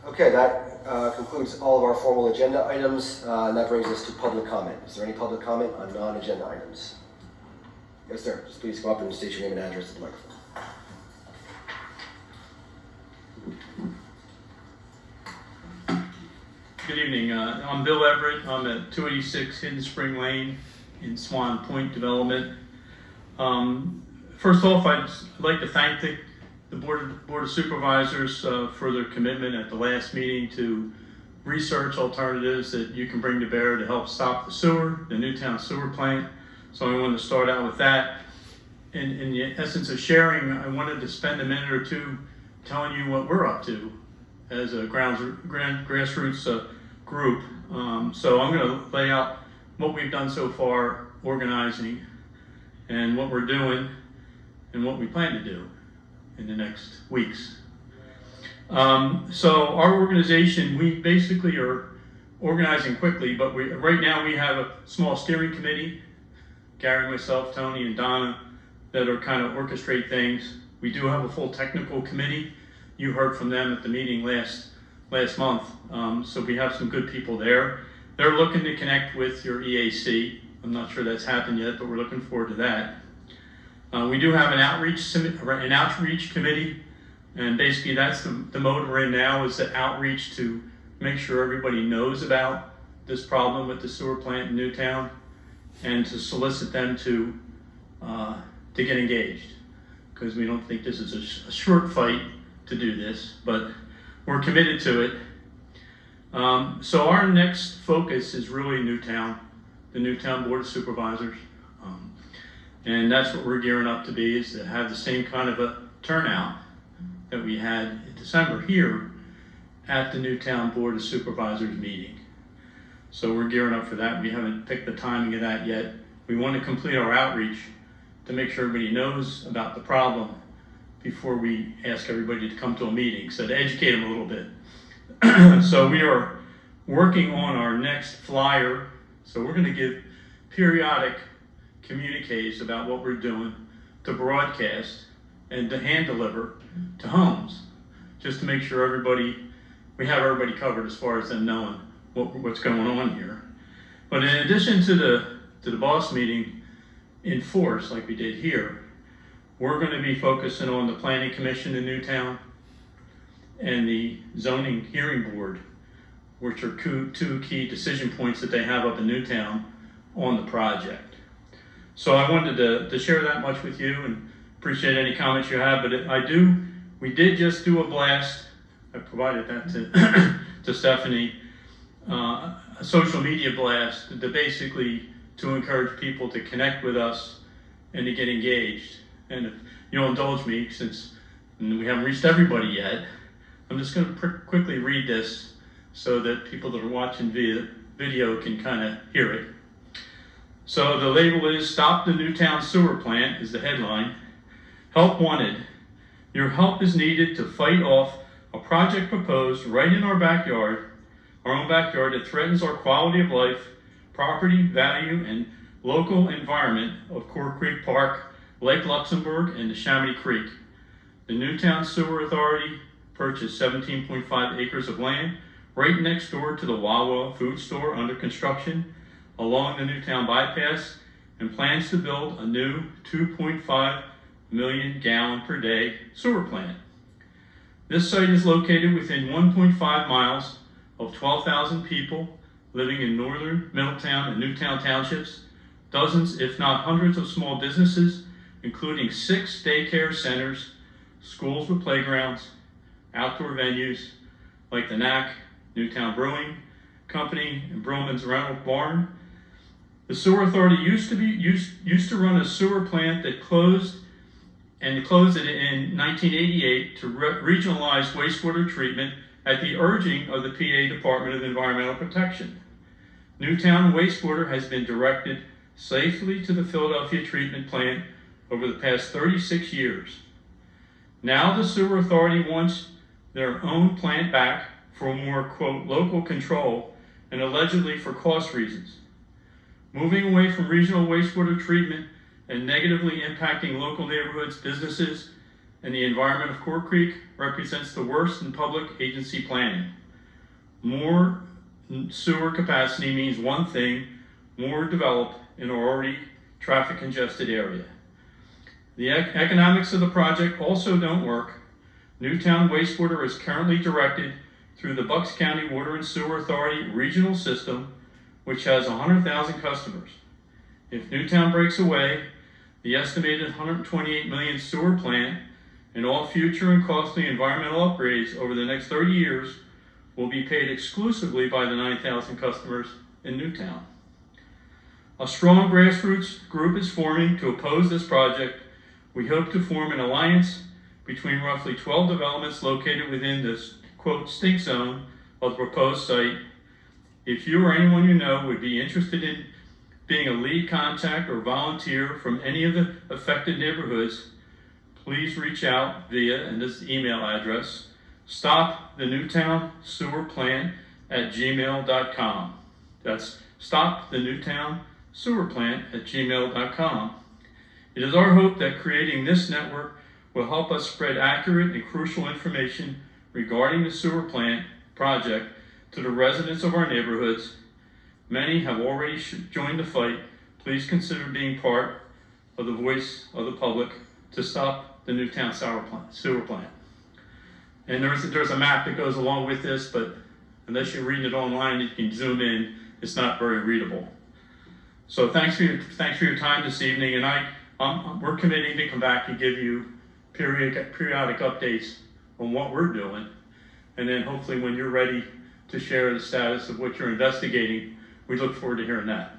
Okay, that concludes all of our formal agenda items, and that brings us to public comment. Is there any public comment on non-agenda items? Yes, sir. Just please come up and state your name and address at the microphone. Good evening. I'm Bill Everett. I'm at 286 Hidden Spring Lane in Swan Point Development. First off, I'd like to thank the Board of Supervisors for their commitment at the last meeting to research alternatives that you can bring to bear to help stop the Newtown sewer plant. So I wanted to start out with that. In the essence of sharing, I wanted to spend a minute or two telling you what we're up to as a grassroots group. So I'm going to lay out what we've done so far organizing and what we're doing and what we plan to do in the next weeks. So our organization, we basically are organizing quickly, but right now we have a small steering committee, Gary, myself, Tony, and Donna, that are kind of orchestrate things. We do have a full technical committee. You heard from them at the meeting last month. So we have some good people there. They're looking to connect with your EAC. I'm not sure that's happened yet, but we're looking forward to that. We do have an outreach committee, and basically that's the mode we're in now, is the outreach to make sure everybody knows about this problem with the sewer plant in Newtown, and to solicit them to get engaged, because we don't think this is a short fight to do this, but we're committed to it. So our next focus is really Newtown, the Newtown Board of Supervisors. And that's what we're gearing up to be, is to have the same kind of a turnout that we had in December here at the Newtown Board of Supervisors meeting. So we're gearing up for that. We haven't picked the timing of that yet. We want to complete our outreach to make sure everybody knows about the problem before we ask everybody to come to a meeting, so to educate them a little bit. So we are working on our next flyer. So we're going to give periodic communiques about what we're doing to broadcast and to hand deliver to homes, just to make sure we have everybody covered as far as them knowing what's going on here. But in addition to the BOS meeting in force, like we did here, we're going to be focusing on the Planning Commission in Newtown and the Zoning Hearing Board, which are two key decision points that they have up in Newtown on the project. So I wanted to share that much with you, and appreciate any comments you have. But we did just do a blast. I provided that to Stephanie, a social media blast to encourage people to connect with us and to get engaged. And if you'll indulge me, since we haven't reached everybody yet, I'm just going to quickly read this so that people that are watching via video can kind of hear it. So the label is "Stop the Newtown Sewer Plant" is the headline. Help wanted. Your help is needed to fight off a project proposed right in our own backyard, that threatens our quality of life, property value, and local environment of Core Creek Park, Lake Luxembourg, and the Chamonix Creek. The Newtown Sewer Authority purchased 17.5 acres of land right next door to the Wawa food store under construction along the Newtown bypass, and plans to build a new 2.5 million gallon per day sewer plant. This site is located within 1.5 miles of 12,000 people living in northern Middletown and Newtown Townships, dozens if not hundreds of small businesses, including 6 daycare centers, schools with playgrounds, outdoor venues like the NAC, Newtown Brewing Company, and Broman's Rental Barn. The Sewer Authority used to run a sewer plant that closed it in 1988 to regionalize wastewater treatment at the urging of the PA Department of Environmental Protection. Newtown wastewater has been directed safely to the Philadelphia treatment plant over the past 36 years. Now the Sewer Authority wants their own plant back for more, quote, local control and allegedly for cost reasons. Moving away from regional wastewater treatment and negatively impacting local neighborhoods, businesses, and the environment of Core Creek represents the worst in public agency planning. More sewer capacity means one thing: more developed in an already traffic congested area. The economics of the project also don't work. Newtown wastewater is currently directed through the Bucks County Water and Sewer Authority regional system, which has 100,000 customers. If Newtown breaks away, the estimated 128 million sewer plant and all future and costly environmental upgrades over the next 30 years will be paid exclusively by the 9,000 customers in Newtown. A strong grassroots group is forming to oppose this project. We hope to form an alliance between roughly 12 developments located within this, quote, stink zone of the proposed site. If you or anyone you know would be interested in being a lead contact or volunteer from any of the affected neighborhoods, please reach out via this email address, stopthenewtownsewerplant@gmail.com. That's stopthenewtownsewerplant@gmail.com. It is our hope that creating this network will help us spread accurate and crucial information regarding the sewer plant project to the residents of our neighborhoods. Many have already joined the fight. Please consider being part of the voice of the public to stop the Newtown sewer plant. And there's a map that goes along with this, but unless you're reading it online, you can zoom in. It's not very readable. So thanks for your time this evening, and we're committing to come back and give you periodic updates on what we're doing, and then hopefully when you're ready to share the status of what you're investigating, we look forward to hearing that.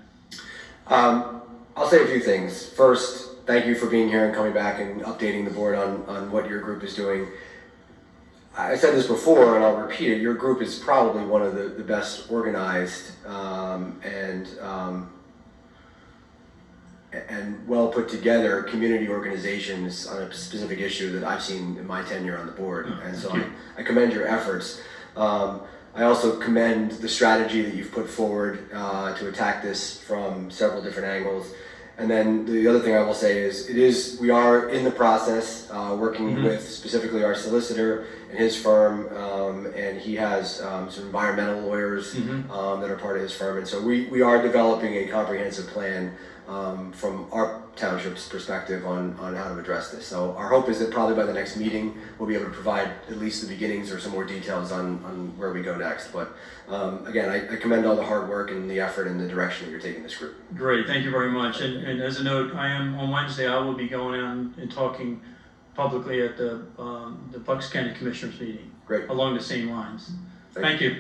I'll say a few things. First, thank you for being here and coming back and updating the board on what your group is doing. I said this before, and I'll repeat it. Your group is probably one of the best organized and well put together community organizations on a specific issue that I've seen in my tenure on the board. And so I commend your efforts. I also commend the strategy that you've put forward to attack this from several different angles. And then the other thing I will say is we are in the process working with specifically our solicitor and his firm, and he has some environmental lawyers that are part of his firm. And so we are developing a comprehensive plan from our township's perspective on how to address this. So our hope is that probably by the next meeting we'll be able to provide at least the beginnings or some more details on where we go next. But again, I commend all the hard work and the effort and the direction that you're taking this group. Great, thank you very much. And as a note, on Wednesday I will be going out and talking publicly at the Bucks County Commissioners meeting. Great. Along the same lines. Thank you.